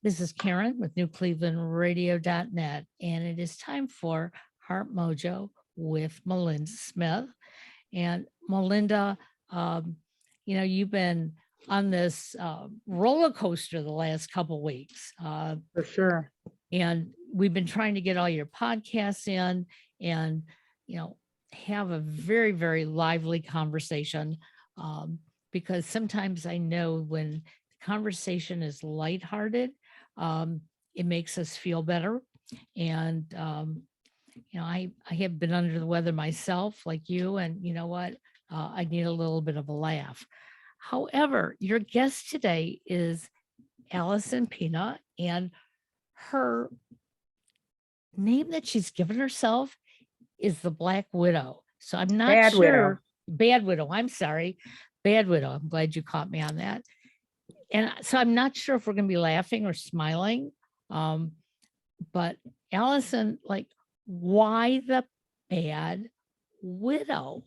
This is Karen with NewClevelandRadio.net, and it is time for Heart Mojo with Melinda Smith. And Melinda, um, you've been on this roller coaster the last couple weeks, For sure. and we've been trying to get all your podcasts in, and you know, have a very, very lively conversation. Um, because sometimes I know when the conversation is lighthearted, um, it makes us feel better. And I have been under the weather myself, like you, and you know what? I need a little bit of a laugh. However, your guest today is Alison Pena, and her name that she's given herself is the Black Widow. So I'm not Bad widow. sure. Bad Widow. I'm sorry. Bad Widow. I'm glad you caught me on that. And so I'm not sure if we're going to be laughing or smiling. But Allison, like, why the Bad Widow?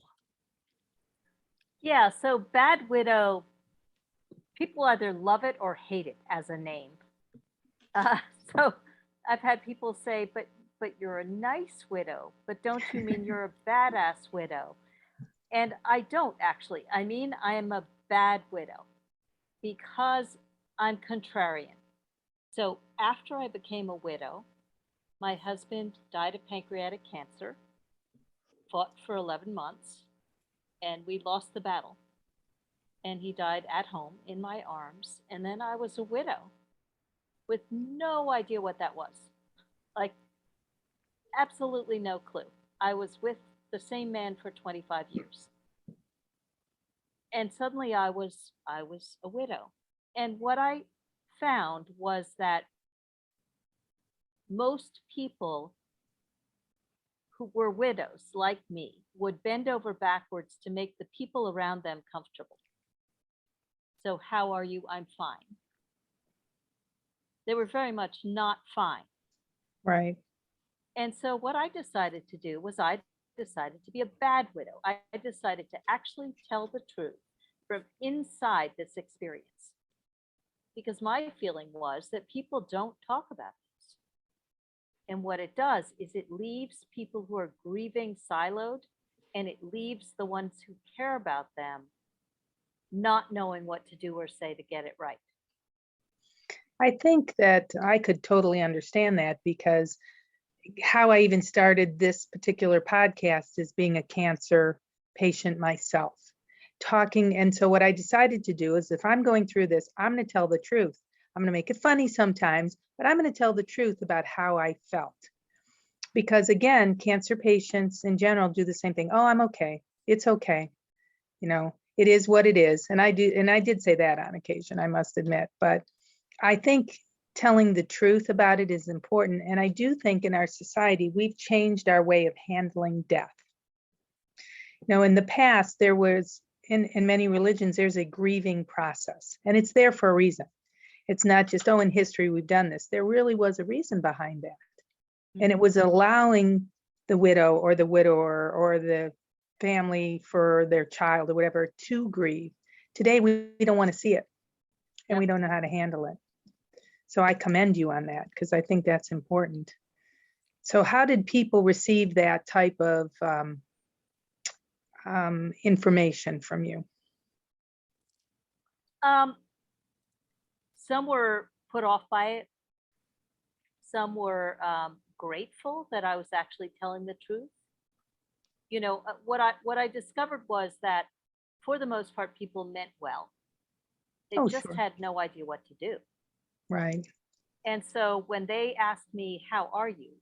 Yeah, so Bad Widow, people either love it or hate it as a name. Uh, so I've had people say, but you're a nice widow, but don't you mean you're a badass widow? And I don't actually. I mean, I am a bad widow because I'm contrarian. So after I became a widow, my husband died of pancreatic cancer, fought for 11 months, and we lost the battle. And he died at home in my arms. And then I was a widow with no idea what that was. Like, absolutely no clue. I was with the same man for 25 years. And suddenly I was a widow. And what I found was that most people who were widows like me would bend over backwards to make the people around them comfortable. So how are you? I'm fine. They were very much not fine. Right. And so what I decided to do was I decided to be a bad widow. I decided to actually tell the truth from inside this experience. Because my feeling was that people don't talk about this. And what it does is it leaves people who are grieving siloed, and it leaves the ones who care about them not knowing what to do or say to get it right. I think that I could totally understand that, because how I even started this particular podcast is being a cancer patient myself, talking. And so what I decided to do is, if I'm going through this, I'm going to tell the truth. I'm going to make it funny sometimes, but I'm going to tell the truth about how I felt. Because again, cancer patients in general do the same thing. Oh, I'm okay. It's okay. It is what it is. And I did say that on occasion, I must admit. But I think telling the truth about it is important. And I do think in our society, we've changed our way of handling death. In the past, there was, in many religions, there's a grieving process, and it's there for a reason. It's not just, oh, in history, we've done this. There really was a reason behind that. And it was allowing the widow or the widower or the family for their child or whatever to grieve. Today, we don't want to see it, and we don't know how to handle it. So I commend you on that, because I think that's important. So how did people receive that type of information from you? Some were put off by it. Some were grateful that I was actually telling the truth. What I discovered was that for the most part, people meant well. They just Sure. had no idea what to do. Right. And so when they asked me, how are you?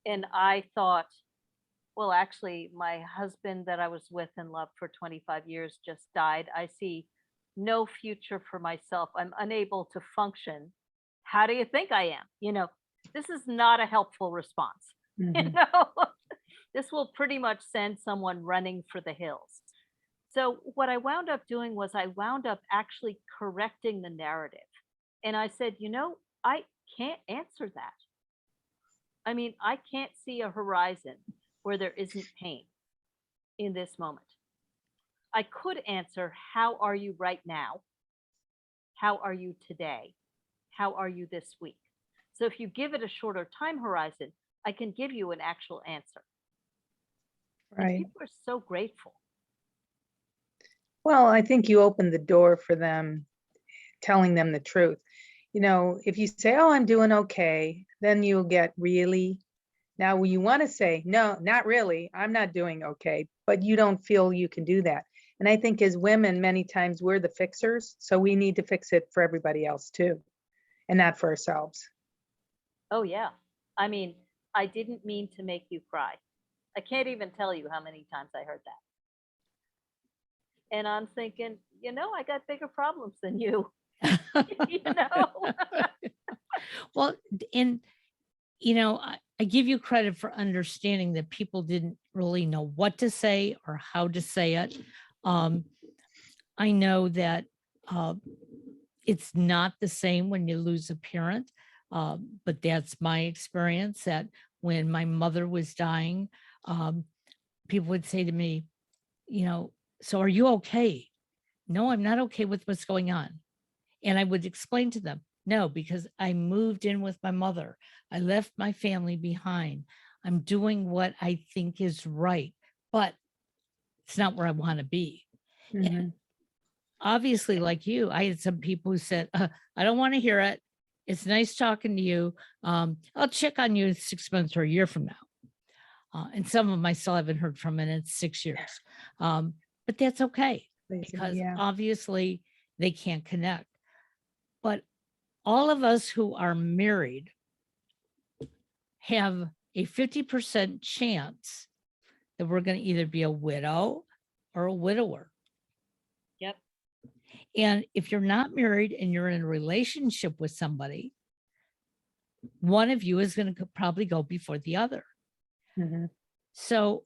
And I thought, well, actually, my husband that I was with and loved for 25 years just died. I see no future for myself. I'm unable to function. How do you think I am? This is not a helpful response. Mhm. This will pretty much send someone running for the hills. So what I wound up doing was I wound up actually correcting the narrative. And I said, I can't answer that. I mean, I can't see a horizon where there isn't pain in this moment. I could answer, how are you right now? How are you today? how are you this week? So if you give it a shorter time horizon, I can give you an actual answer. And Right. people are so grateful. Well, I think you opened the door for them, telling them the truth. If you say, oh, I'm doing okay, then you'll get really. Now, you want to say, no, not really, I'm not doing okay, but you don't feel you can do that. And I think as women, many times we're the fixers, so we need to fix it for everybody else too, and not for ourselves. Oh, yeah. I mean, I didn't mean to make you cry. I can't even tell you how many times I heard that. And I'm thinking, I got bigger problems than you. you know? Well, and I give you credit for understanding that people didn't really know what to say or how to say it. I know that it's not the same when you lose a parent, but that's my experience. That when my mother was dying, people would say to me, so are you okay? No, I'm not okay with what's going on. And I would explain to them, no, because I moved in with my mother. I left my family behind. I'm doing what I think is right, but it's not where I want to be. And obviously, like you, I had some people who said, I don't want to hear it. It's nice talking to you. I'll check on you 6 months or a year from now. And some of them I still haven't heard from, and it's 6 years. But that's okay, because Yeah. obviously they can't connect. But all of us who are married have a 50% chance that we're going to either be a widow or a widower. Yep. And if you're not married and you're in a relationship with somebody, one of you is going to probably go before the other. So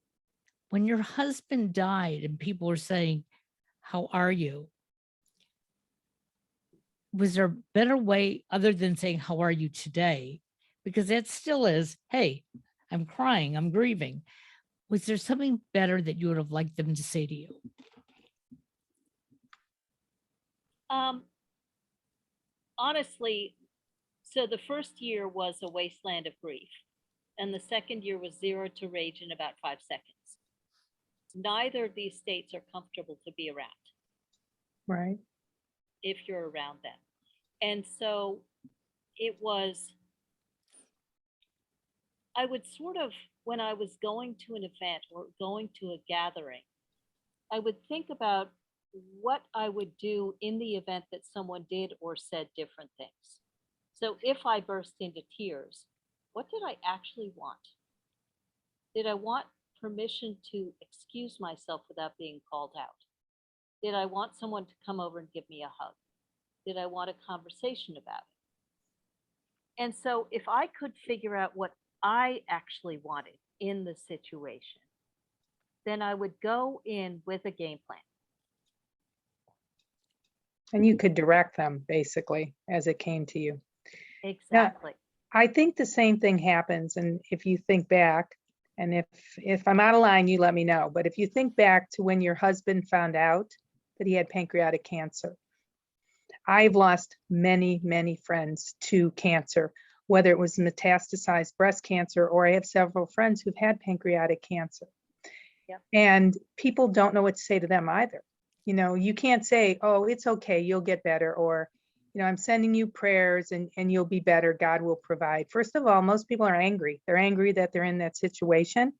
when your husband died and people were saying, how are you? Was there a better way other than saying, how are you today? Because that still is, hey, I'm crying, I'm grieving. Was there something better that you would have liked them to say to you? Honestly, so the first year was a wasteland of grief, and the second year was 0 to rage in about 5 seconds. Neither of these states are comfortable to be around. Right. If you're around them. And so it was, I would sort of, when I was going to an event or going to a gathering, I would think about what I would do in the event that someone did or said different things. So if I burst into tears, what did I actually want? Did I want permission to excuse myself without being called out? Did I want someone to come over and give me a hug? Did I want a conversation about it? And so if I could figure out what I actually wanted in the situation, then I would go in with a game plan. And you could direct them basically as it came to you. Exactly. Now, I think the same thing happens. And if you think back, and if I'm out of line, you let me know. But if you think back to when your husband found out that he had pancreatic cancer, I've lost many, many friends to cancer, whether it was metastasized breast cancer, or I have several friends who've had pancreatic cancer. Yep. And people don't know what to say to them either. You can't say, oh, it's okay, you'll get better, or, I'm sending you prayers and you'll be better, God will provide. First of all, most people are angry. They're angry that they're in that situation.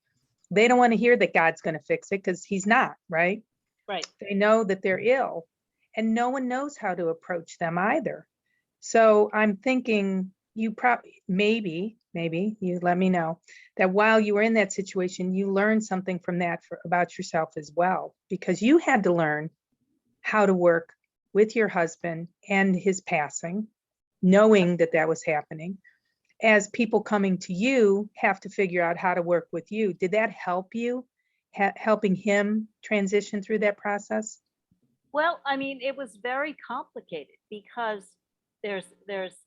They don't want to hear that God's going to fix it, because he's not, right? Right. They know that they're ill, and no one knows how to approach them either. So I'm thinking you probably, maybe you let me know that while you were in that situation, you learned something from that about yourself as well, because you had to learn how to work with your husband and his passing, knowing that that was happening, as people coming to you have to figure out how to work with you. Did that help you, helping him transition through that process? Well, I mean, it was very complicated because there's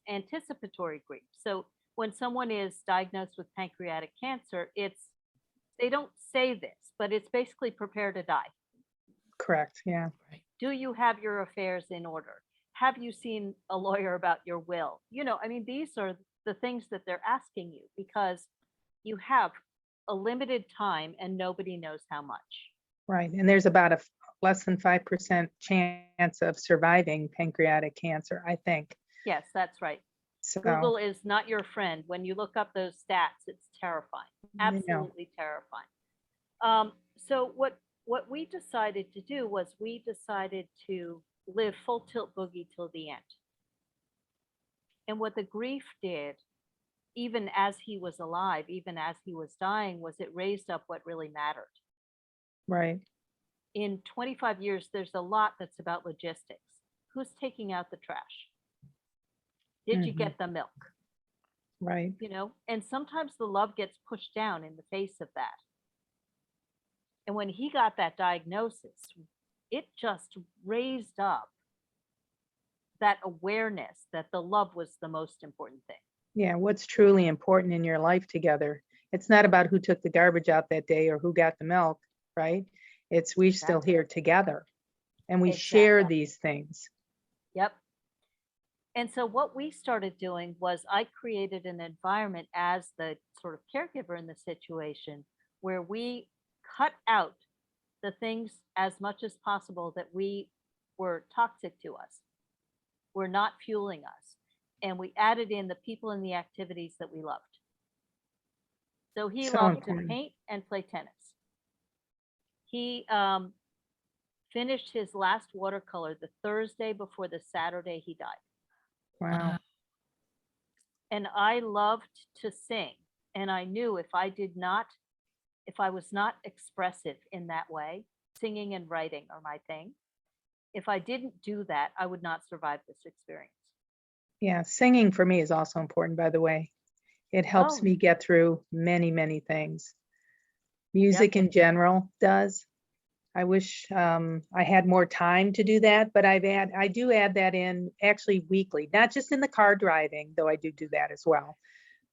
anticipatory grief. So when someone is diagnosed with pancreatic cancer, they don't say this, but it's basically prepare to die. Correct. Yeah. Do you have your affairs in order? have you seen a lawyer about your will? I mean, these are the things that they're asking you because you have a limited time and nobody knows how much. Right. And there's about a less than 5% chance of surviving pancreatic cancer, I think. Yes, that's right. So, Google is not your friend. When you look up those stats, it's terrifying, I know. absolutely terrifying. So what we decided to do was we decided to live full tilt boogie till the end. And what the grief did, even as he was alive, even as he was dying, was it raised up what really mattered. Right. In 25 years, there's a lot that's about logistics. Who's taking out the trash? Did you Mhm. get the milk? Right. And sometimes the love gets pushed down in the face of that. And when he got that diagnosis, it just raised up that awareness that the love was the most important thing. Yeah. What's truly important in your life together? It's not about who took the garbage out that day or who got the milk, right? It's we're still Exactly. here together and we share Exactly. these things. Yep. And so what we started doing was I created an environment as the sort of caregiver in the situation where we cut out the things as much as possible that we were toxic to us, were not fueling us. And we added in the people and the activities that we loved. So he So loved to important. paint and play tennis. He finished his last watercolor the Thursday before the Saturday he died. Wow. And I loved to sing. And I knew if I was not expressive in that way, singing and writing are my thing. If I didn't do that, I would not survive this experience. Yeah. Singing for me is also important, by the way. It helps Oh. me get through many, many things. Music in general does. I wish I had more time to do that, but I do add that in actually weekly, not just in the car driving, though I do that as well.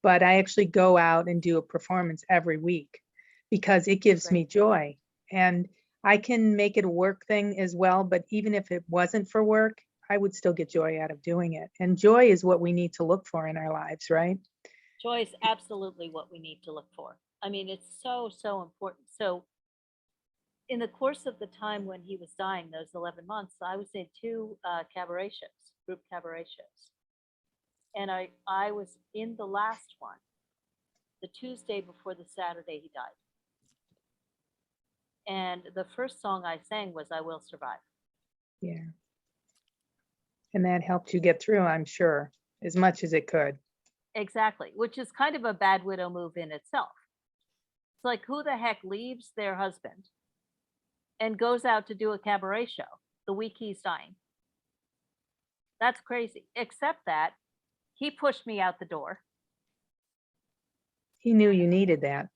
But I actually go out and do a performance every week because it gives me joy. And I can make it a work thing as well, but even if it wasn't for work, I would still get joy out of doing it. And joy is what we need to look for in our lives, right? Joy is absolutely what we need to look for. I mean, it's so, so important. So in the course of the time when he was dying, those 11 months, I was in 2 cabaret shows, group cabaret shows. And I was in the last one, the Tuesday before the Saturday he died. And the first song I sang was I Will Survive. Yeah. And that helped you get through, I'm sure, as much as it could. Exactly, which is kind of a bad widow move in itself. It's like, who the heck leaves their husband and goes out to do a cabaret show the week he's dying? That's crazy. Except that he pushed me out the door. He knew you needed that.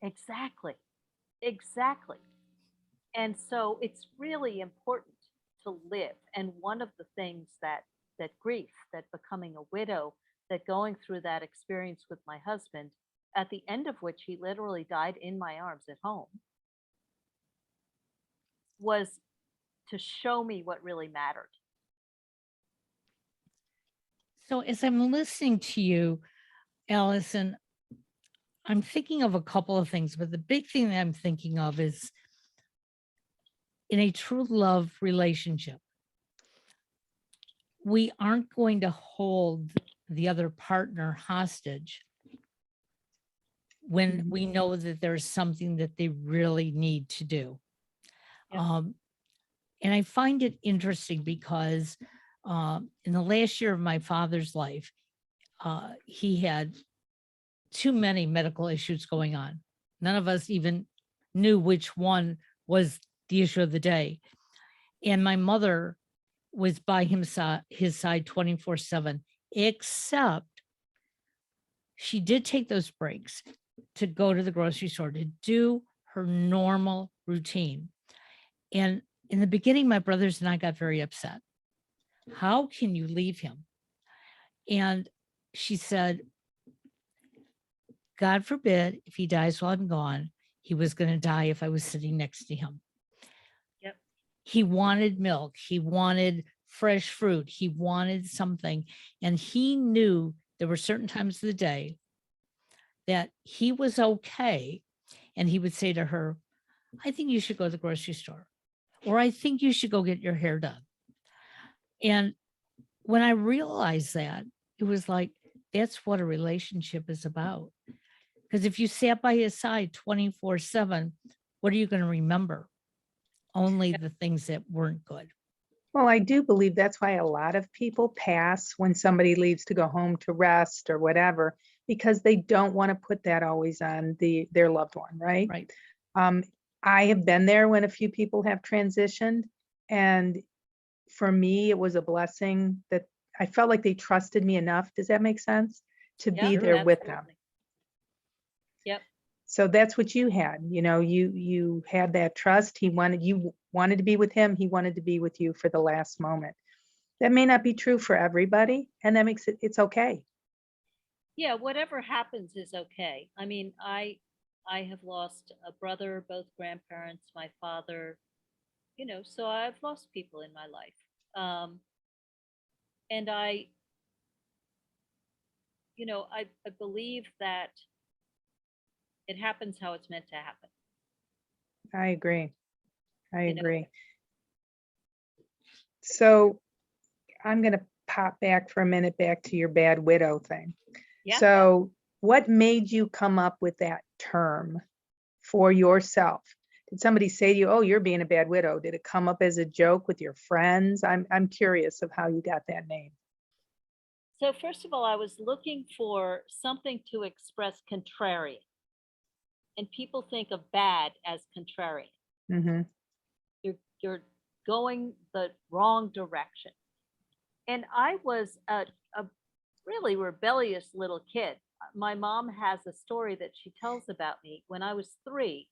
Exactly. Exactly. And so it's really important to live. And one of the things that grief, that becoming a widow, that going through that experience with my husband, at the end of which he literally died in my arms at home, was to show me what really mattered. So as I'm listening to you, Alison, I'm thinking of a couple of things, but the big thing that I'm thinking of is in a true love relationship, we aren't going to hold the other partner hostage when we know that there's something that they really need to do. Yep. And I find it interesting because in the last year of my father's life, he had too many medical issues going on. None of us even knew which one was the issue of the day. And my mother was by his side 24/7, except she did take those breaks to go to the grocery store to do her normal routine. And in the beginning, my brothers and I got very upset. How can you leave him? And she said, God forbid, if he dies while I'm gone, he was going to die if I was sitting next to him. Yep. He wanted milk. He wanted fresh fruit. He wanted something. And he knew there were certain times of the day that he was okay. And he would say to her, I think you should go to the grocery store, or I think you should go get your hair done. And when I realized that, it was like, that's what a relationship is about. Because if you sat by his side 24/7, what are you going to remember? Only the things that weren't good. Well, I do believe that's why a lot of people pass when somebody leaves to go home to rest or whatever, because they don't want to put that always on their loved one, right? Right. I have been there when a few people have transitioned, and for me, it was a blessing that I felt like they trusted me enough. Does that make sense? To be Yep, there with them. absolutely. Yep. So that's what you had. You had that trust. You wanted to be with him. He wanted to be with you for the last moment. That may not be true for everybody, and that makes it's okay. Yeah, whatever happens is okay. I mean, I have lost a brother, both grandparents, my father, so I've lost people in my life. And I believe that it happens how it's meant to happen. I agree. I You know. agree. So I'm going to pop back for a minute back to your bad widow thing. Yeah. So what made you come up with that term for yourself? Did somebody say to you, oh, you're being a bad widow? Did it come up as a joke with your friends? I'm curious of how you got that name. So first of all, I was looking for something to express contrarian. And people think of bad as contrarian. Mm-hmm. You're going the wrong direction. And I was a really rebellious little kid. My mom has a story that she tells about me. When I was 3,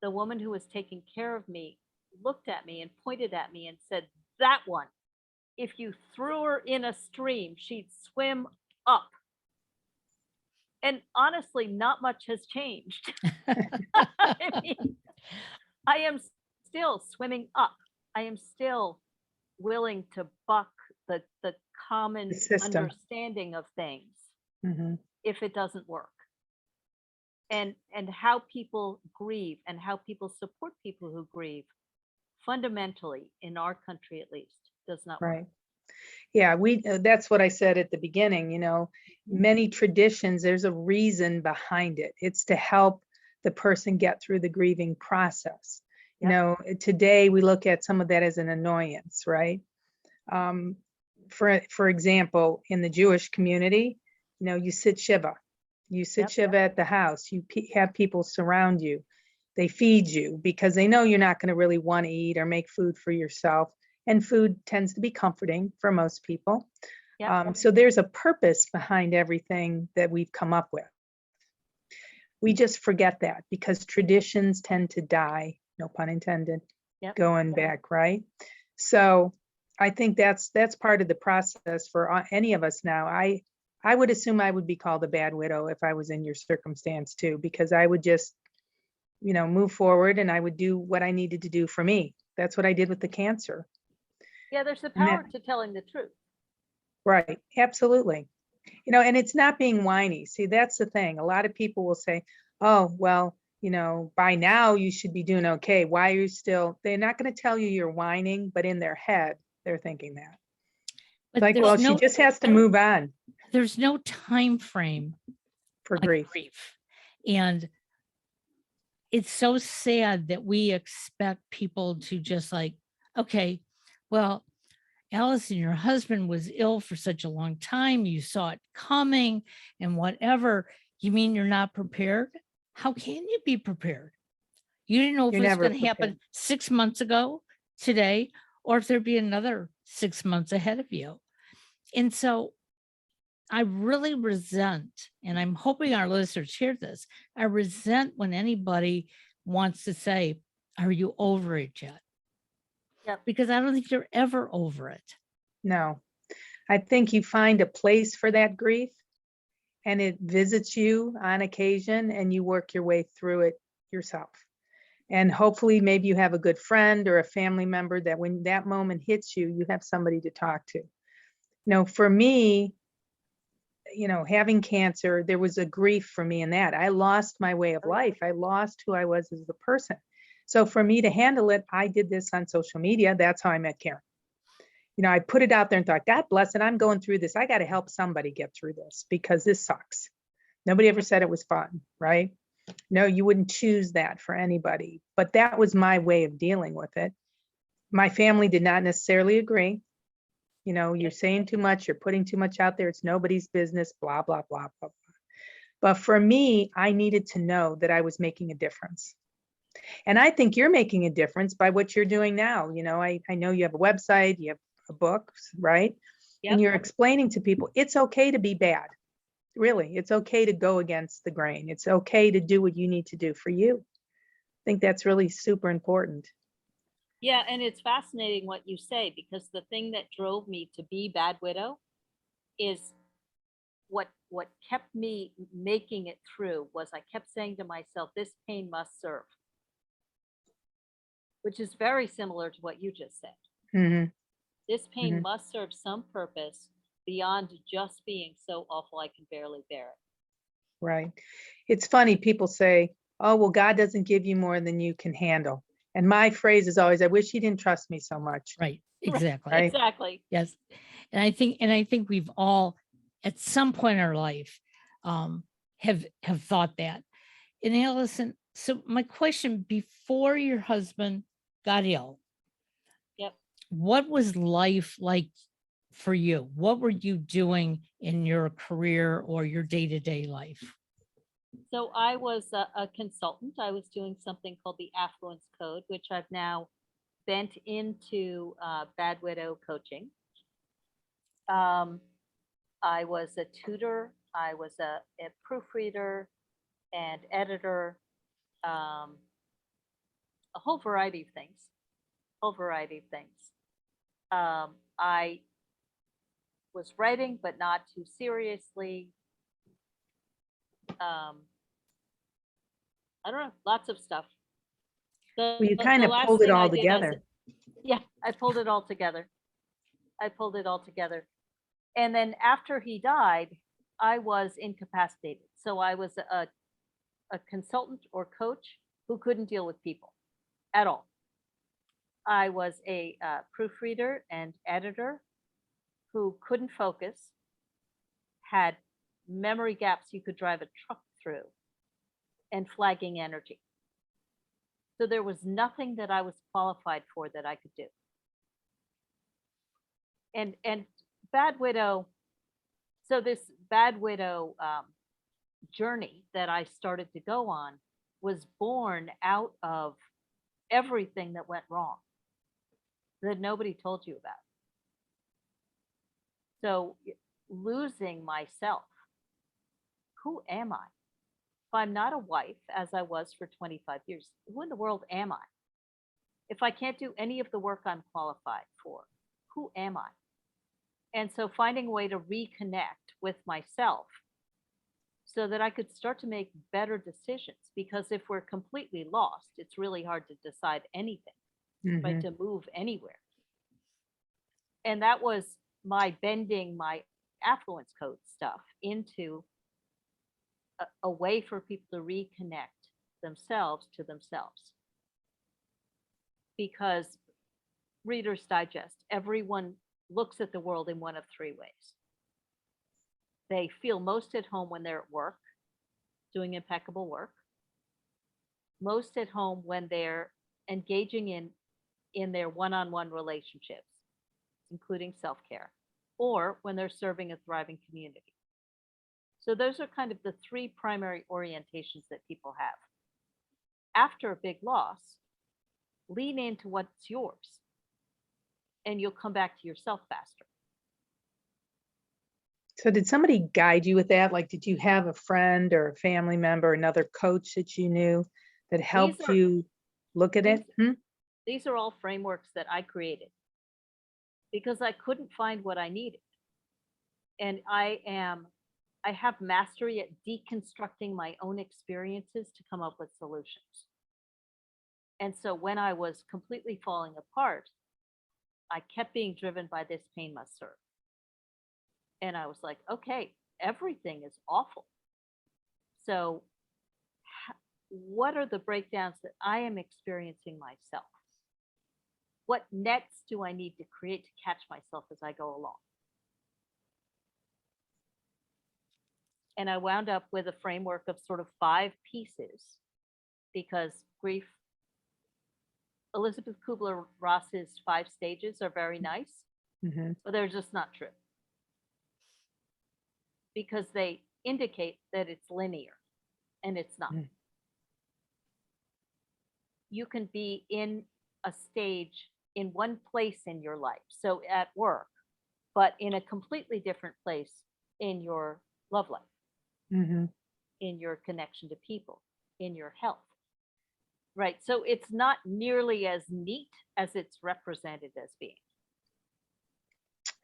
the woman who was taking care of me looked at me and pointed at me and said, that one, if you threw her in a stream, she'd swim up. And honestly, not much has changed. I mean, I am still swimming up. I am still willing to buck the common system. understanding of things Mm-hmm. if it doesn't work. And how people grieve and how people support people who grieve, fundamentally, in our country at least, does not work. Right. Yeah, that's what I said at the beginning, many traditions, there's a reason behind it. It's to help the person get through the grieving process. Yep. Today we look at some of that as an annoyance, right? For example, in the Jewish community, you sit Shiva. You sit Yep. Shiva at the house. You have people surround you. They feed you because they know you're not going to really want to eat or make food for yourself. And food tends to be comforting for most people. Yep. So there's a purpose behind everything that we've come up with. We just forget that because traditions tend to die, no pun intended, Yep. going back, right? So I think that's part of the process for any of us now. I would assume I would be called a bad widow if I was in your circumstance too, because I would just, move forward and I would do what I needed to do for me. That's what I did with the cancer. Yeah, there's a And power to telling the truth. Right. Absolutely. And it's not being whiny. See, that's the thing. A lot of people will say, oh, well, by now you should be doing okay. Why are you still, they're not going to tell you you're whining, but in their head, they're thinking that. But Like, well, she just has to move on there's no time frame for on grief. And it's so sad that we expect people to just like, okay, well, Alison, your husband was ill for such a long time. You saw it coming and whatever. You mean you're not prepared? How can you be prepared? You didn't know if You're it was never going to happen 6 months ago today, or if there'd be another 6 months ahead of you. And so I really resent, and I'm hoping our listeners hear this, I resent when anybody wants to say, are you over it yet? Yep. Because I don't think you're ever over it. No, I think you find a place for that grief and it visits you on occasion and you work your way through it yourself. And hopefully maybe you have a good friend or a family member that when that moment hits you, you have somebody to talk to. For me, having cancer, there was a grief for me in that. I lost my way of Oh, yeah. life. I lost who I was as a person. So for me to handle it, I did this on social media. That's how I met Karen. I put it out there and thought, God bless it. I'm going through this. I got to help somebody get through this because this sucks. Nobody ever said it was fun, right? No, you wouldn't choose that for anybody. But that was my way of dealing with it. My family did not necessarily agree. You're saying too much, you're putting too much out there. It's nobody's business, blah, blah, blah, blah, blah. But for me, I needed to know that I was making a difference. And I think you're making a difference by what you're doing now. I know you have a website, you have a book, right? And Yep. you're explaining to people, it's okay to be bad. Really, it's okay to go against the grain. It's okay to do what you need to do for you. I think that's really super important. Yeah, and it's fascinating what you say, because the thing that drove me to be Bad Widow is what kept me making it through was I kept saying to myself, this pain must serve, which is very similar to what you just said. Mhm. This pain Mhm. must serve some purpose beyond just being so awful I can barely bear it. Right. It's funny, people say, oh, well, God doesn't give you more than you can handle. And my phrase is always, I wish he didn't trust me so much. Right. Exactly. Right. Exactly. Yes. And I think we've all at some point in our life have thought that. And Alison, so my question, before your husband got ill, Yep. what was life like for you? What were you doing in your career or your day-to-day life? So I was a consultant. I was doing something called the Affluence Code, which I've now bent into Bad Widow coaching. I was a tutor. I was a proofreader and editor, a whole variety of things. Whole variety of things. I was writing, but not too seriously. I don't know, lots of stuff. Well, you kind of last pulled it thing I all did together. yeah, I pulled it all together. I pulled it all together. And then after he died, I was incapacitated. So I was a consultant or coach who couldn't deal with people at all. I was a proofreader and editor who couldn't focus, had memory gaps you could drive a truck through, and flagging energy. So there was nothing that I was qualified for that I could do. And Bad Widow, so this Bad Widow journey that I started to go on was born out of everything that went wrong that nobody told you about. So losing myself, who am I? If I'm not a wife, as I was for 25 years, who in the world am I? If I can't do any of the work I'm qualified for, who am I? And so finding a way to reconnect with myself so that I could start to make better decisions. Because if we're completely lost, it's really hard to decide anything, right? Mhm. To move anywhere. And that was my bending my affluence code stuff into a way for people to reconnect themselves to themselves. Because Reader's Digest, everyone looks at the world in one of three ways. They feel most at home when they're at work, doing impeccable work, most at home when they're engaging in their one-on-one relationships, including self-care, or when they're serving a thriving community. So those are kind of the three primary orientations that people have. After a big loss, lean into what's yours, and you'll come back to yourself faster. So did somebody guide you with that? Like, did you have a friend or a family member, another coach that you knew that helped are- you look at it? These are all frameworks that I created because I couldn't find what I needed. And I have mastery at deconstructing my own experiences to come up with solutions. And so when I was completely falling apart, I kept being driven by this pain must serve. And I was like, okay, everything is awful. So what are the breakdowns that I am experiencing myself? What nets do I need to create to catch myself as I go along? And I wound up with a framework of sort of 5 pieces because grief, Elizabeth Kubler-Ross's 5 stages are very nice, Mhm. but they're just not true because they indicate that it's linear and it's not. Mm. You can be in a stage in one place in your life, so at work, but in a completely different place in your love life, Mhm. in your connection to people, in your health. Right. So it's not nearly as neat as it's represented as being.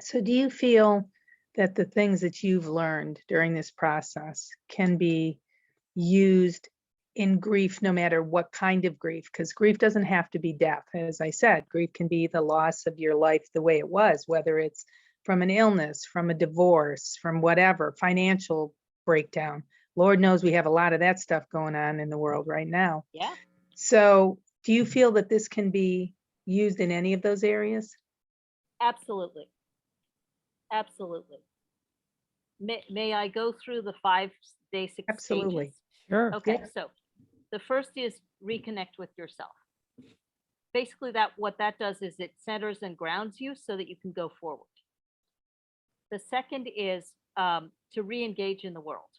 So do you feel that the things that you've learned during this process can be used in grief, no matter what kind of grief? Because grief doesn't have to be death. As I said, grief can be the loss of your life the way it was, whether it's from an illness, from a divorce, from whatever, financial breakdown. Lord knows we have a lot of that stuff going on in the world right now. Yeah, So do you feel that this can be used in any of those areas? absolutely. Absolutely. May I go through the 5 basic Absolutely. stages? Sure. Okay, Yeah. so the first is reconnect with yourself. Basically, what that does is it centers and grounds you so that you can go forward. The second is to re-engage in the world.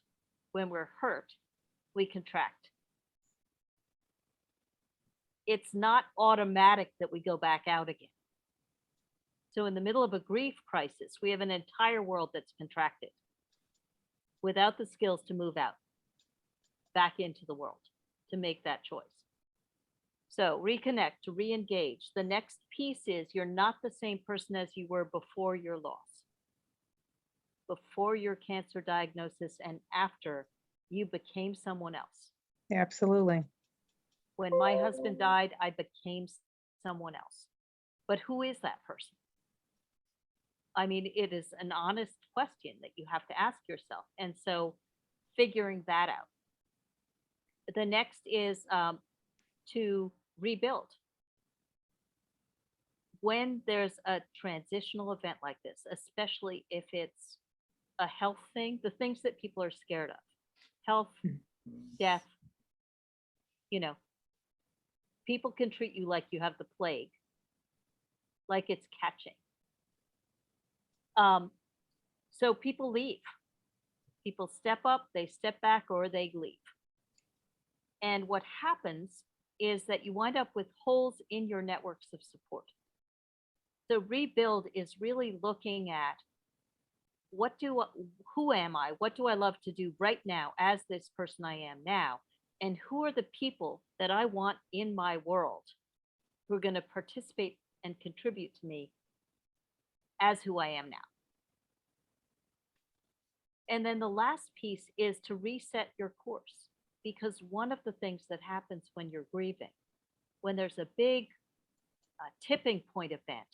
When we're hurt, we contract. It's not automatic that we go back out again. So in the middle of a grief crisis, we have an entire world that's contracted without the skills to move out back into the world to make that choice. So reconnect, to re-engage. The next piece is you're not the same person as you were before your loss, before your cancer diagnosis, and after you became someone else. Absolutely. When my husband died, I became someone else. But who is that person? I mean, it is an honest question that you have to ask yourself. And so figuring that out. The next is to rebuild. When there's a transitional event like this, especially if it's a health thing, the things that people are scared of, health, Mm. death, you know, people can treat you like you have the plague, like it's catching. So people leave. People step up, they step back, or they leave. And what happens is that you wind up with holes in your networks of support. So rebuild is really looking at who am I? What do I love to do right now as this person I am now? And who are the people that I want in my world who are going to participate and contribute to me as who I am now? And then the last piece is to reset your course, because one of the things that happens when you're grieving, when there's a big tipping point event,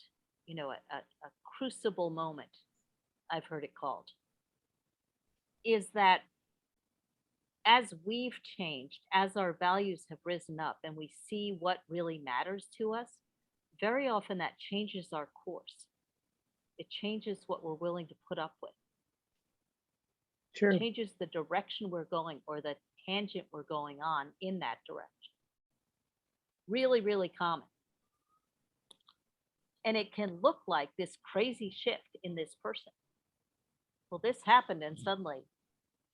a crucible moment, I've heard it called, is that as we've changed, as our values have risen up and we see what really matters to us, very often that changes our course. It changes what we're willing to put up with. True. Changes the direction we're going or the tangent we're going on in that direction. Really, really common. And it can look like this crazy shift in this person. Well, this happened and suddenly,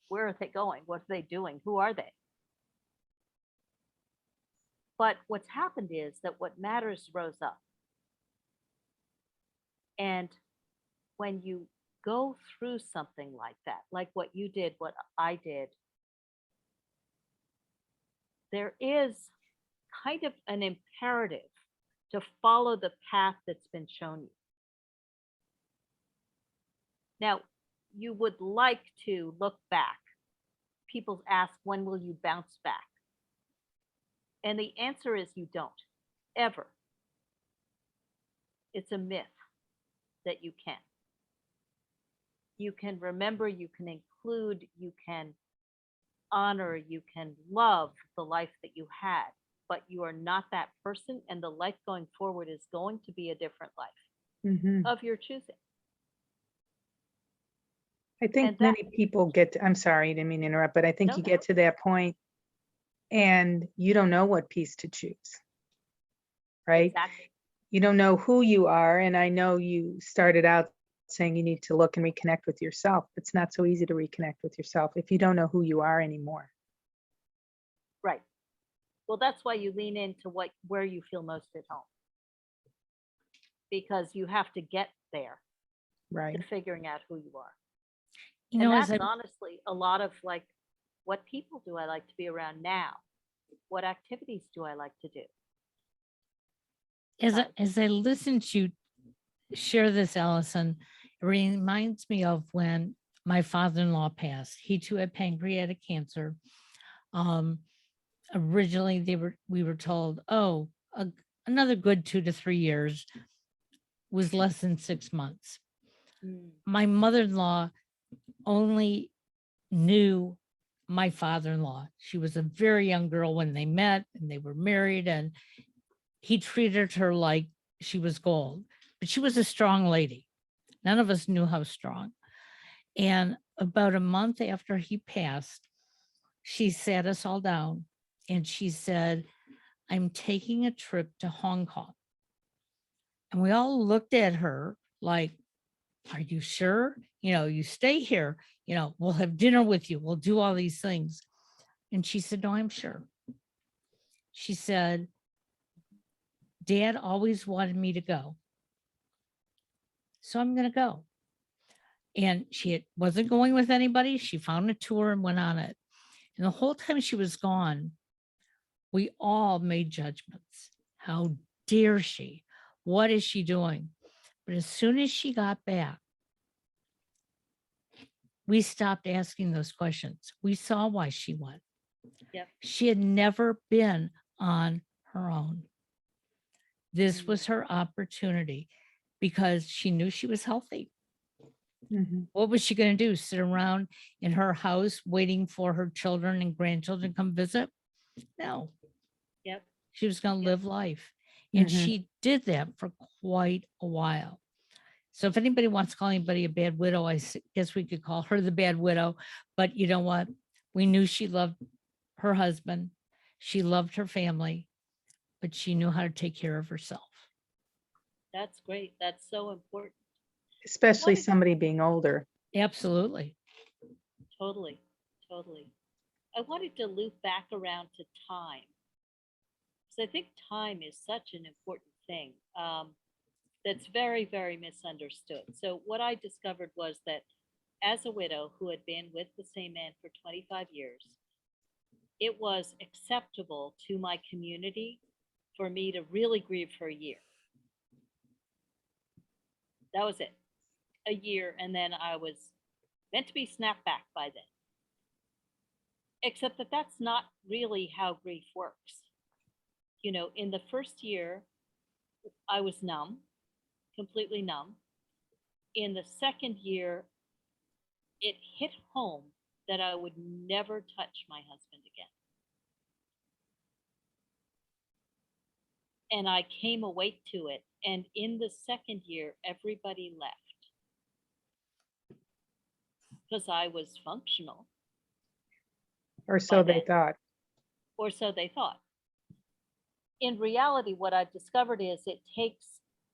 where are they going? What are they doing? Who are they? But what's happened is that what matters rose up. And when you go through something like that, like what you did, what I did, there is kind of an imperative to follow the path that's been shown you. Now, you would like to look back. People ask, when will you bounce back? And the answer is you don't ever. It's a myth that you can. You can remember, you can include, you can honor, you can love the life that you had, but you are not that person, and the life going forward is going to be a different life Mhm. of your choosing. I And think that, many people get, I'm sorry, I didn't mean to interrupt, but I think no, you no, get to that point and you don't know what piece to choose, right? exactly. You don't know who you are. And I know you started out saying you need to look and reconnect with yourself. It's not so easy to reconnect with yourself if you don't know who you are anymore. Right. Well, that's why you lean into where you feel most at home, because you have to get there Right. to figuring out who you are. You And know, as that's I honestly a lot of like, what people do I like to be around now? What activities do I like to do? as I listen to you share this, Allison, it reminds me of when my father-in-law passed. He too had pancreatic cancer. Um, Originally we were told, oh, another good 2 to 3 years, was less than 6 months. Mm, My mother-in-law only knew my father-in-law. She was a very young girl when they met and they were married, and he treated her like she was gold, but she was a strong lady. None of us knew how strong. And about a month after he passed, she sat us all down and she said, I'm taking a trip to Hong Kong. And we all looked at her like, are you sure? You stay here, we'll have dinner with you. We'll do all these things. And she said, no, I'm sure. She said, Dad always wanted me to go. So I'm going to go. And she wasn't going with anybody. She found a tour and went on it. And the whole time she was gone, we all made judgments. How dare she? What is she doing? But as soon as she got back, we stopped asking those questions. We saw why she went. yep. She had never been on her own. This Mm, was her opportunity because she knew she was healthy. Mhm. What was she going to do? Sit around in her house waiting for her children and grandchildren to come visit? No, yep. she was going to Yep. live life. And Mhm. she did that for quite a while. So if anybody wants to call anybody a bad widow, guess we could call her the bad widow. But you know what? We knew she loved her husband. She loved her family, but she knew how to take care of herself. That's great. That's so important. Especially What is somebody being older. Absolutely. totally, totally. I wanted to loop back around to time. So I think time is such an important thing that's very, very misunderstood. So what I discovered was that as a widow who had been with the same man for 25 years, it was acceptable to my community for me to really grieve for a year. That was it, a year, and then I was meant to be snapped back by then. Except that that's not really how grief works. In the first year, I was numb, completely numb. In the second year, it hit home that I would never touch my husband again. And I came awake to it. And in the second year, everybody left because I was functional Or by so they then, thought. or so they thought. In reality, what I've discovered is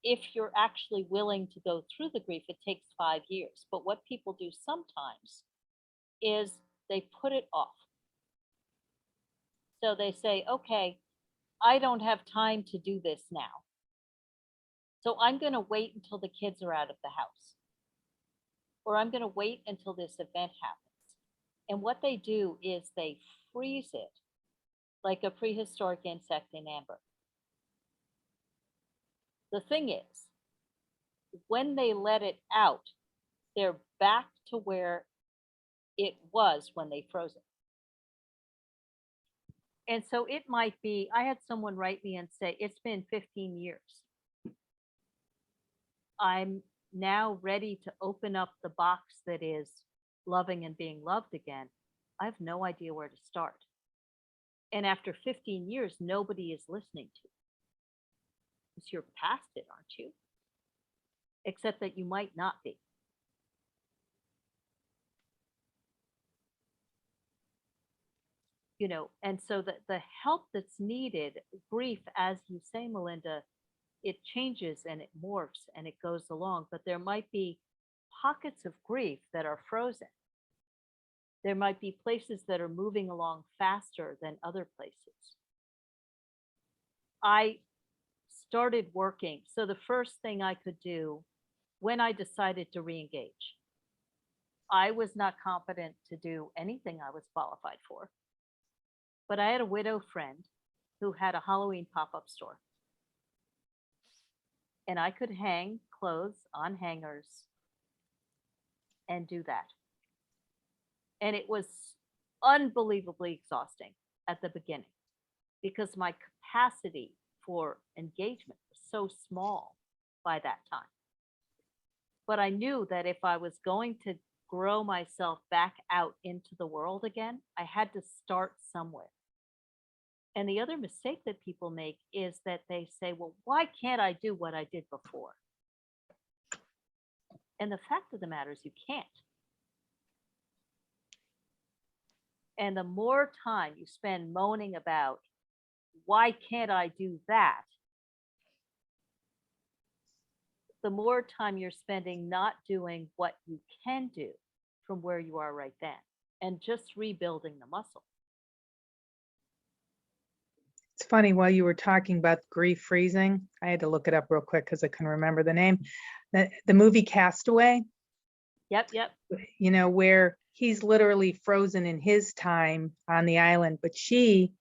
if you're actually willing to go through the grief, it takes 5 years. But what people do sometimes is they put it off. So they say, okay, I don't have time to do this now. So I'm going to wait until the kids are out of the house, or I'm going to wait until this event happens. And what they do is they freeze it like a prehistoric insect in amber. The thing is, when they let it out, they're back to where it was when they froze it. And so it might be, I had someone write me and say, it's been 15 years. I'm now ready to open up the box that is loving and being loved again. I have no idea where to start. And after 15 years, nobody is listening to you. Because you're past it, aren't you? Except that you might not be. You know, and so the help that's needed, grief, as you say, Melinda, it changes and it morphs and it goes along, but there might be pockets of grief that are frozen. There might be places that are moving along faster than other places. I started working. So the first thing I could do when I decided to re-engage, I was not competent to do anything I was qualified for. But I had a widow friend who had a Halloween pop-up store. And I could hang clothes on hangers and do that. And it was unbelievably exhausting at the beginning because my capacity for engagement was so small by that time. But I knew that if I was going to grow myself back out into the world again, I had to start somewhere. And the other mistake that people make is that they say, well, why can't I do what I did before? And the fact of the matter is you can't. And the more time you spend moaning about, why can't I do that? The more time you're spending not doing what you can do from where you are right then and just rebuilding the muscle. It's funny, while you were talking about grief freezing, I had to look it up real quick because I couldn't remember the name. The movie Castaway, Yep. you know, where he's literally frozen in his time on the island, but she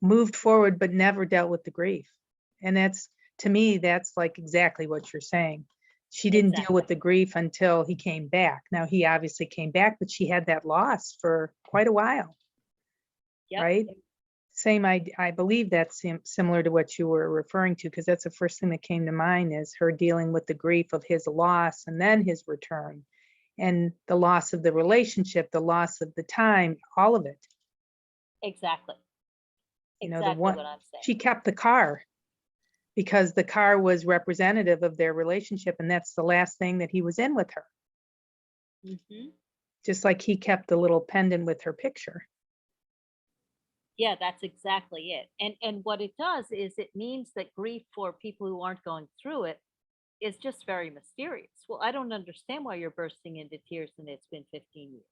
moved forward but never dealt with the grief. And that's, to me, that's like exactly what you're saying. She didn't deal with the grief until he came back. Now, he obviously came back, but she had that loss for quite a while. Yep. Right? Same, I believe that's similar to what you were referring to, because that's the first thing that came to mind, is her dealing with the grief of his loss and then his return, and the loss of the relationship, the loss of the time, all of it. Exactly. You know, Exactly what I'm saying. she kept the car because the car was representative of their relationship, and that's the last thing that he was in with her. Mm-hmm. Just like he kept the little pendant with her picture. Yeah, that's exactly it. And what it does is it means that grief for people who aren't going through it is just very mysterious. Well, I don't understand why you're bursting into tears and it's been 15 years.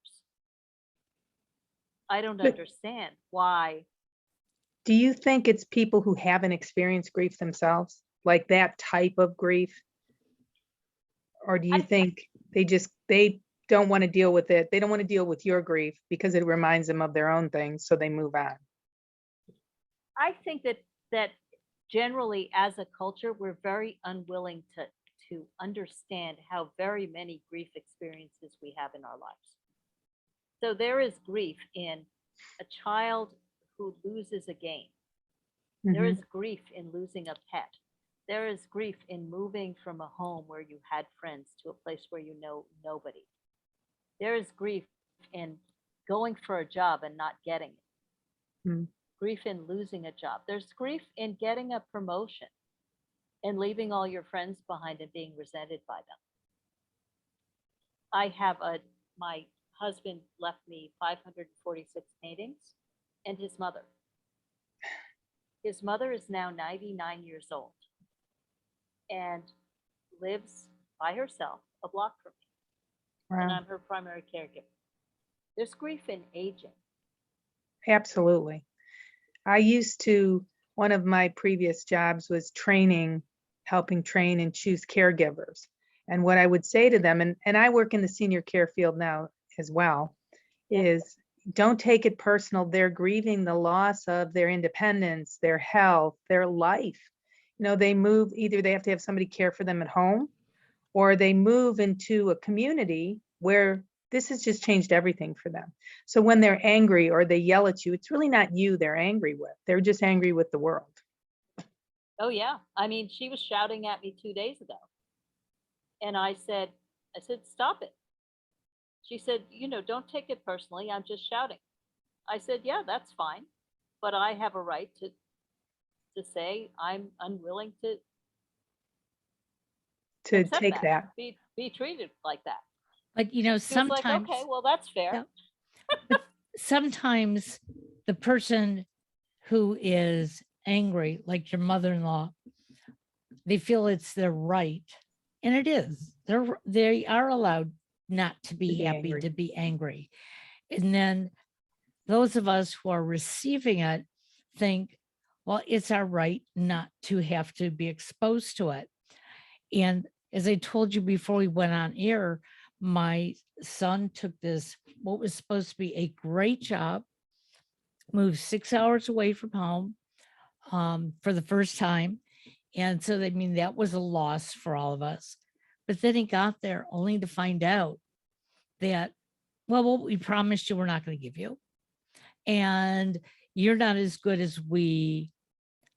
I don't understand why. Do you think it's people who haven't experienced grief themselves, like that type of grief? Or do you think they don't want to deal with it? They don't want to deal with your grief because it reminds them of their own things, so they move on. I think that generally as a culture, we're very unwilling to understand how very many grief experiences we have in our lives. So there is grief in a child who loses a game. There is grief in losing a pet. There is grief in moving from a home where you had friends to a place where you know nobody. There is grief in going for a job and not getting it. Mm. Grief in losing a job. There's grief in getting a promotion and leaving all your friends behind and being resented by them. I have my husband left me 546 paintings and his mother. His mother is now 99 years old and lives by herself a block from me. Wow. And I'm her primary caregiver. There's grief in aging. Absolutely. One of my previous jobs was helping train and choose caregivers. And what I would say to them, and I work in the senior care field now as well, is don't take it personal. They're grieving the loss of their independence, their health, their life. You know, they move, either they have to have somebody care for them at home, or they move into a community where this has just changed everything for them. So when they're angry or they yell at you, it's really not you they're angry with. They're just angry with the world. Oh, yeah. I mean, she was shouting at me 2 days ago. And I said, stop it. She said, don't take it personally. I'm just shouting. I said, yeah, that's fine. But I have a right to say I'm unwilling to accept take that. be treated like that. But She was like, sometimes, okay, well, that's fair. yeah, but sometimes the person who is angry, like your mother-in-law, they feel it's their right, and it is. They are allowed not to be happy, angry. to be angry. And then those of us who are receiving it think, well, it's our right not to have to be exposed to it. And as I told you before we went on air, my son took this, what was supposed to be a great job, moved 6 hours away from home for the first time. And so, I mean, that was a loss for all of us. But then he got there only to find out that, well, what we promised you, we're not going to give you. And you're not as good as we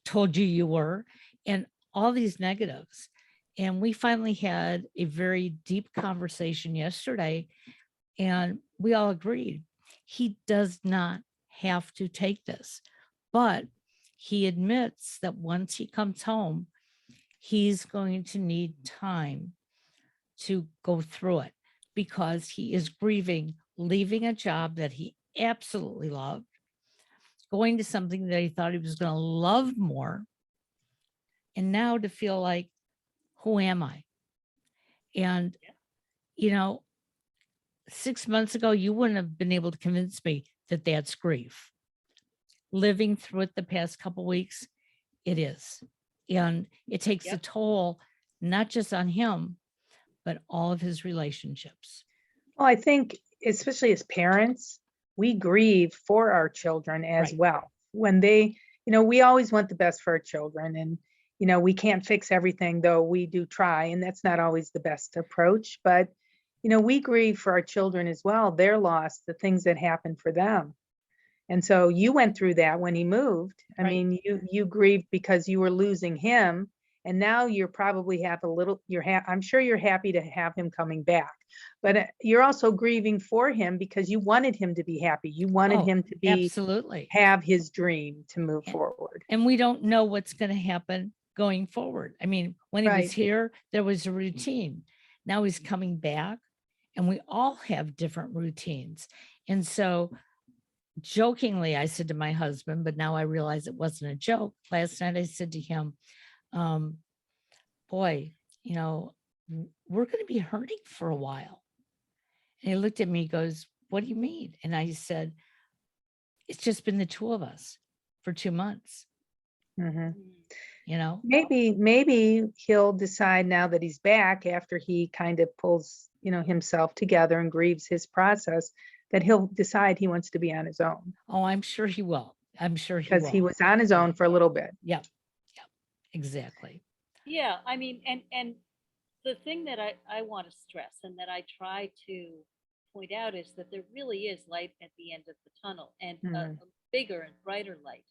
told you you were, and all these negatives. And we finally had a very deep conversation yesterday, and we all agreed he does not have to take this. But he admits that once he comes home, he's going to need time to go through it because he is grieving, leaving a job that he absolutely loved, going to something that he thought he was going to love more. And now to feel like, who am I? And, 6 months ago, you wouldn't have been able to convince me that that's grief. Living through it the past couple of weeks, it is. And it takes a toll, not just on him, but all of his relationships. Well, I think, especially as parents, we grieve for our children as Right. well. When they, we always want the best for our children, and, we can't fix everything, though we do try, and that's not always the best approach. But, we grieve for our children as well, their loss, the things that happen for them. And so you went through that when he moved. I Right. mean, you grieved because you were losing him, and now you're probably have a little, I'm sure you're happy to have him coming back, but you're also grieving for him because you wanted him to be happy. You wanted him to be, absolutely, have his dream to move forward. And we don't know what's going to happen going forward. I mean, when he was Right. here, there was a routine. Now he's coming back, and we all have different routines. And so jokingly, I said to my husband, but now I realize it wasn't a joke. Last night I said to him, boy, we're going to be hurting for a while. And he looked at me, he goes, what do you mean? And I said, it's just been the two of us for 2 months. Mhm. Maybe Maybe he'll decide now that he's back, after he kind of pulls, himself together and grieves his process, that he'll decide he wants to be on his own. Oh, I'm sure he will. I'm sure he will. Because he was on his own for a little bit. Yep. Exactly. Yeah, I mean, and the thing that I want to stress and that I try to point out is that there really is light at the end of the tunnel, and a bigger and brighter light,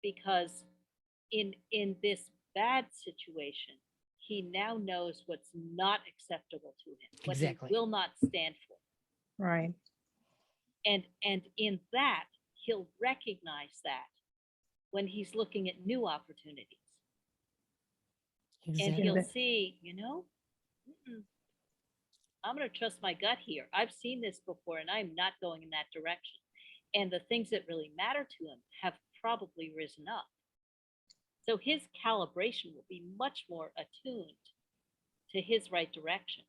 because in this bad situation, he now knows what's not acceptable to him, what Exactly. he will not stand for. Right. And in that, he'll recognize that when he's looking at new opportunities. Exactly. And he'll see, I'm going to trust my gut here. I've seen this before, and I'm not going in that direction. And the things that really matter to him have probably risen up. So his calibration will be much more attuned to his right direction.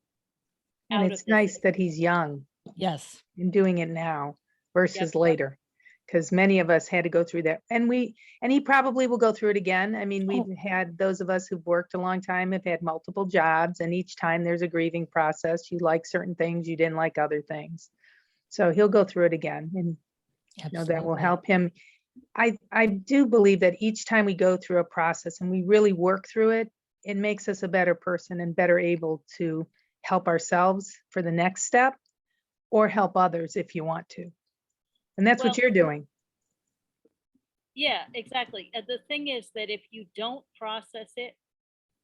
And it's nice that he's young. Yes. And doing it now versus later, because many of us had to go through that, and he probably will go through it again. I mean, we've had, those of us who've worked a long time have had multiple jobs, and each time there's a grieving process. You like certain things, you didn't like other things. So he'll go through it again, and that will help him. I do believe that each time we go through a process and we really work through it, it makes us a better person and better able to help ourselves for the next step. or help others if you want to. And that's what Well, you're doing. yeah, exactly. And the thing is that if you don't process it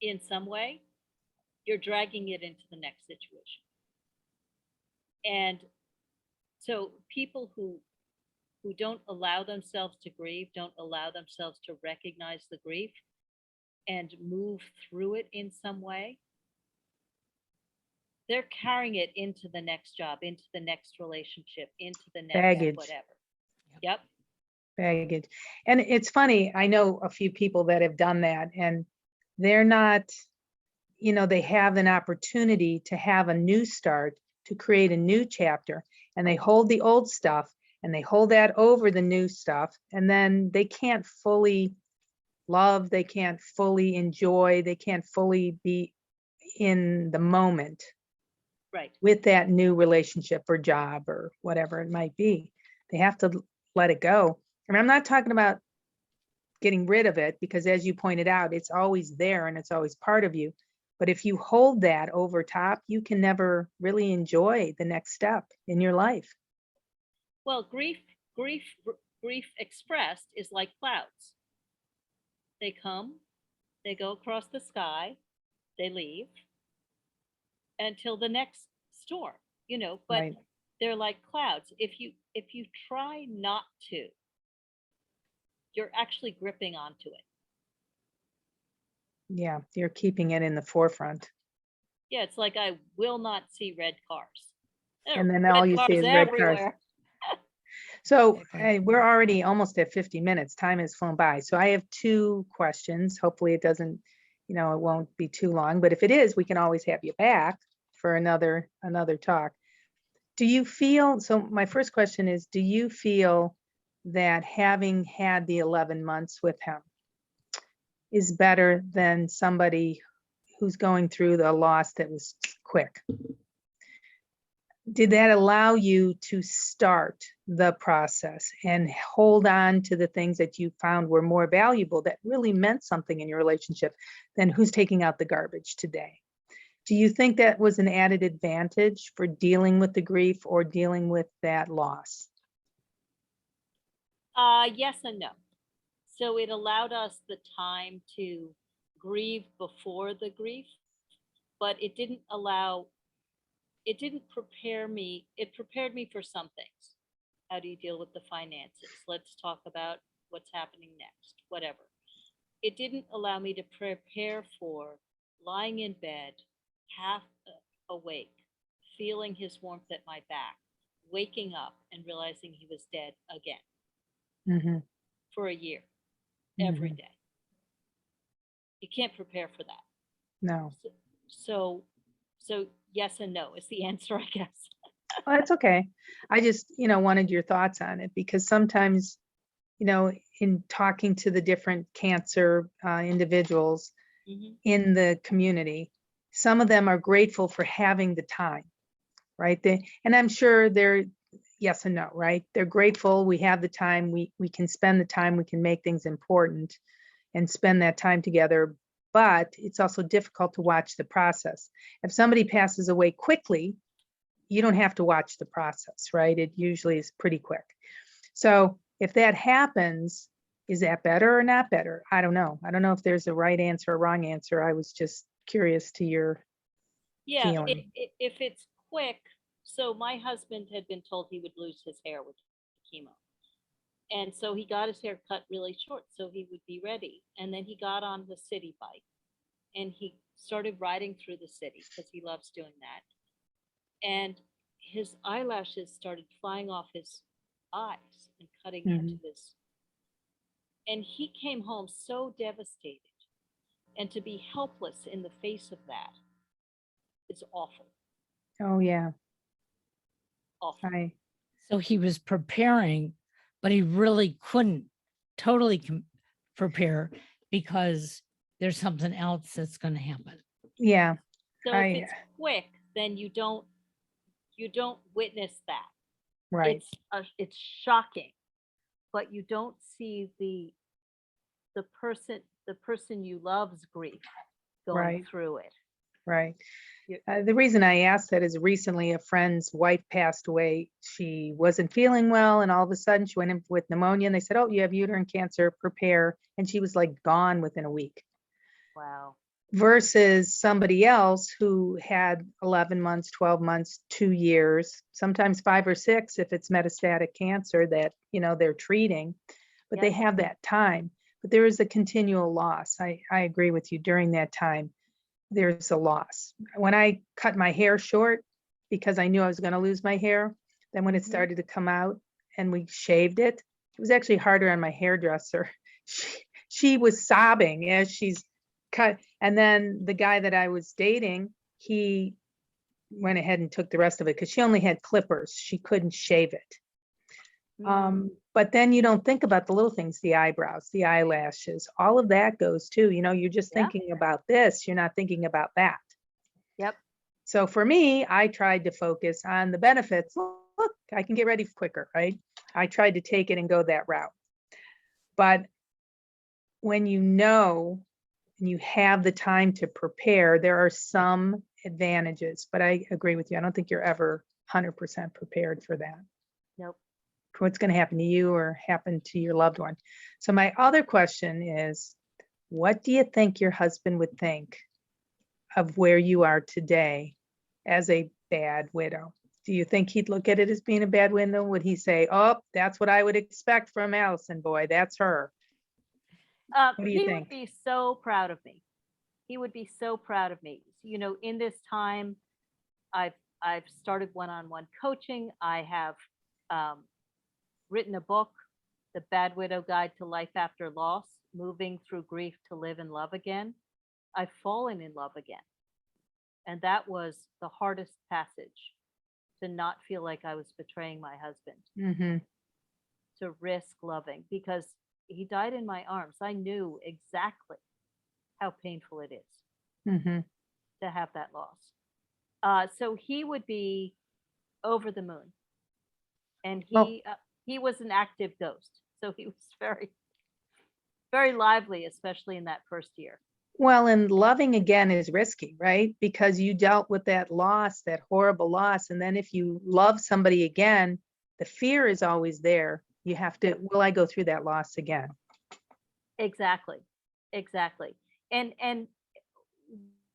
in some way, you're dragging it into the next situation. And so people who don't allow themselves to grieve, don't allow themselves to recognize the grief and move through it in some way, they're carrying it into the next job, into the next relationship, into the next Baggage. whatever. Yep. Baggage. And it's funny, I know a few people that have done that, and they're not, they have an opportunity to have a new start, to create a new chapter, and they hold the old stuff and they hold that over the new stuff, and then they can't fully love, they can't fully enjoy, they can't fully be in the moment Right. with that new relationship or job or whatever it might be. They have to let it go. And I'm not talking about getting rid of it, because as you pointed out, it's always there and it's always part of you. But if you hold that over top, you can never really enjoy the next step in your life. Well, grief expressed is like clouds. They come, they go across the sky, they leave until the next storm, but Right. they're like clouds. If you try not to, you're actually gripping onto it. Yeah, you're keeping it in the forefront. Yeah, it's like I will not see red cars. There And are then red all you see cars is red cars. everywhere. So Exactly. we're already almost at 50 minutes. Time has flown by. So I have two questions. Hopefully it doesn't, it won't be too long, but if it is, we can always have you back for another talk. Do you feel, so my first question is, do you feel that having had the 11 months with him is better than somebody who's going through the loss that was quick? Did that allow you to start the process and hold on to the things that you found were more valuable, that really meant something in your relationship, than who's taking out the garbage today? Do you think that was an added advantage for dealing with the grief or dealing with that loss? Yes and no. So it allowed us the time to grieve before the grief, but it didn't prepare me. It prepared me for some things. How do you deal with the finances? Let's talk about what's happening next, whatever. It didn't allow me to prepare for lying in bed, half awake, feeling his warmth at my back, waking up and realizing he was dead again Mm-hmm. for a year, every day. You can't prepare for that. No. So yes and no is the answer, I guess. Well, that's okay. I just, wanted your thoughts on it, because sometimes, in talking to the different cancer individuals Mhm. in the community, some of them are grateful for having the time, right? And I'm sure they're yes and no, right? They're grateful we have the time, we can spend the time, we can make things important and spend that time together. But it's also difficult to watch the process. If somebody passes away quickly, you don't have to watch the process, right? It usually is pretty quick. So if that happens, is that better or not better? I don't know. I don't know if there's a right answer or wrong answer. I was just curious to your Yeah, feeling. if it's quick, so my husband had been told he would lose his hair with chemo. And so he got his hair cut really short so he would be ready. And then he got on the city bike and he started riding through the city because he loves doing that. And his eyelashes started flying off his eyes and cutting into Mhm. this. And he came home so devastated. And to be helpless in the face of that is awful, Oh, yeah. awful. So he was preparing, but he really couldn't totally prepare because there's something else that's going to happen. Yeah. So if it's quick, then you don't witness that. Right. It's shocking, but you don't see the person you love's grief going Right. through it. right. You- The reason I asked that is recently a friend's wife passed away. She wasn't feeling well, and all of a sudden she went in with pneumonia, and they said, "Oh, you have uterine cancer, prepare." And she was like gone within a week. Wow. Versus somebody else who had 11 months, 12 months, 2 years, sometimes 5 or 6 if it's metastatic cancer that, they're treating, but they Yep. have that time. But there is a continual loss. I agree with you. During that time, there's a loss. When I cut my hair short because I knew I was going to lose my hair, then when it Mhm. started to come out and we shaved it, it was actually harder on my hairdresser. She was sobbing as she's cut. And then the guy that I was dating, he went ahead and took the rest of it because she only had clippers. She couldn't shave it. Mm. But then you don't think about the little things, the eyebrows, the eyelashes, all of that goes too. You're just Yeah. thinking about this. You're not thinking about that. Yep. So for me, I tried to focus on the benefits. Look, I can get ready quicker, right? I tried to take it and go that route. But when and you have the time to prepare, there are some advantages, but I agree with you. I don't think you're ever 100% prepared for that, Nope. for what's going to happen to you or happen to your loved one. So my other question is, what do you think your husband would think of where you are today as a bad widow? Do you think he'd look at it as being a bad widow? Would he say, "Oh, that's what I would expect from Alison, boy, that's her"? What do you He think? would be so proud of me. He would be so proud of me. In this time, I've started one-on-one coaching. I have um, written a book, The Bad Widow Guide to Life After Loss, Moving Through Grief to Live and Love Again. I've fallen in love again. And that was the hardest passage, to not feel like I was betraying my husband, Mm-hmm. to risk loving, because he died in my arms. I knew exactly how painful it is Mm-hmm. to have that loss. So he would be over the moon, and Well, he was an active ghost, so he was very, very lively, especially in that first year. well, and loving again is risky, right? Because you dealt with that loss, that horrible loss. And then if you love somebody again, the fear is always there. You have to, will I go through that loss again? Exactly, exactly. And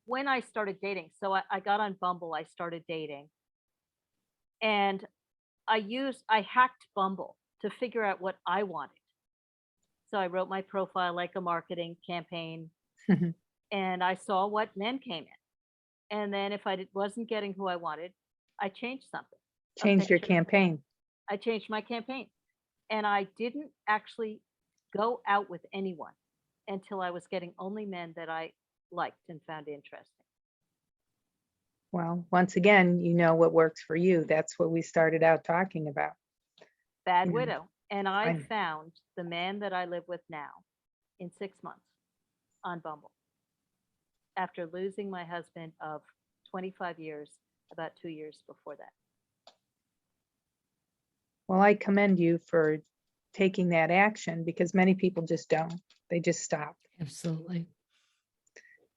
when I started dating, so I got on Bumble, I started dating, and I hacked Bumble to figure out what I wanted. So I wrote my profile like a marketing campaign, and I saw what men came in. And then if wasn't getting who I wanted, I changed something. A Change your picture. campaign. I changed my campaign. And I didn't actually go out with anyone until I was getting only men that I liked and found interesting. Well, once again, you know what works for you. That's what we started out talking about. Bad You know, widow. And I fine. found the man that I live with now in 6 months on Bumble, after losing my husband of 25 years, about 2 years before that. Well, I commend you for taking that action because many people just don't. They just stop. Absolutely.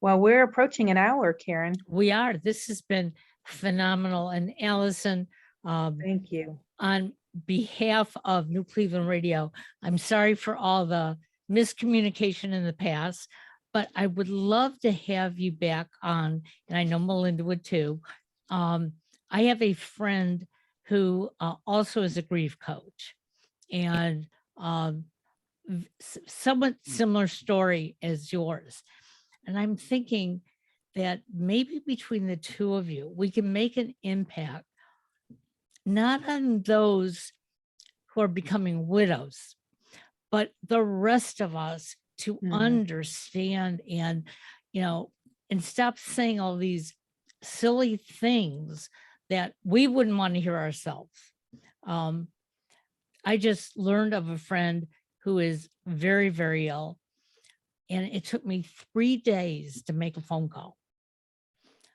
Well, we're approaching an hour, Karen. We are. This has been phenomenal. And Allison, Thank you. on behalf of New Cleveland Radio, I'm sorry for all the miscommunication in the past, but I would love to have you back on, and I know Melinda would too. I have a friend who also is a grief coach, and somewhat similar story as yours. And I'm thinking that maybe between the two of you, we can make an impact, not on those who are becoming widows, but the rest of us to understand and, and stop saying all these silly things that we wouldn't want to hear ourselves. I just learned of a friend who is very, very ill. And it took me 3 days to make a phone call.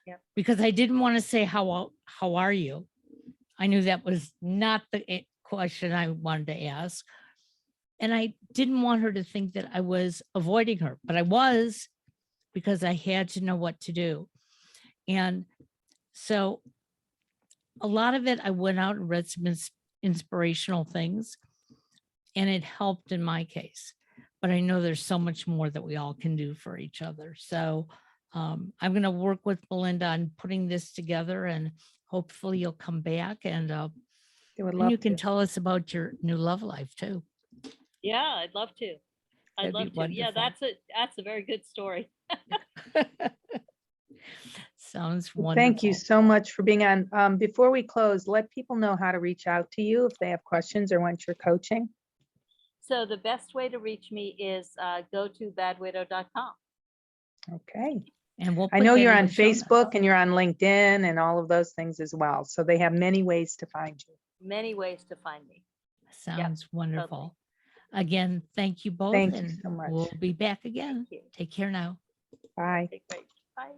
Yep. Because I didn't want to say, how are you? I knew that was not the question I wanted to ask. And I didn't want her to think that I was avoiding her, but I was, because I had to know what to do. And so a lot of it, I went out and read some inspirational things, and it helped in my case. But I know there's so much more that we all can do for each other. So I'm going to work with Melinda on putting this together, and hopefully you'll come back and They would and love you can to. tell us about your new love life too. Yeah, I'd love to. I'd That'd be love to. Yeah, wonderful. that's a very good story. Sounds Well, wonderful. thank you so much for being on. Before we close, let people know how to reach out to you if they have questions or want your coaching. So the best way to reach me is go to badwidow.com. Okay. And we'll I put know that you're in on the show notes. Facebook and you're on LinkedIn and all of those things as well. So they have many ways to find you. Many ways to find me. Sounds wonderful. Again, thank you both, Thank you and so much. we'll be back again. Thank you. Take care now. Bye. Okay, great. Bye.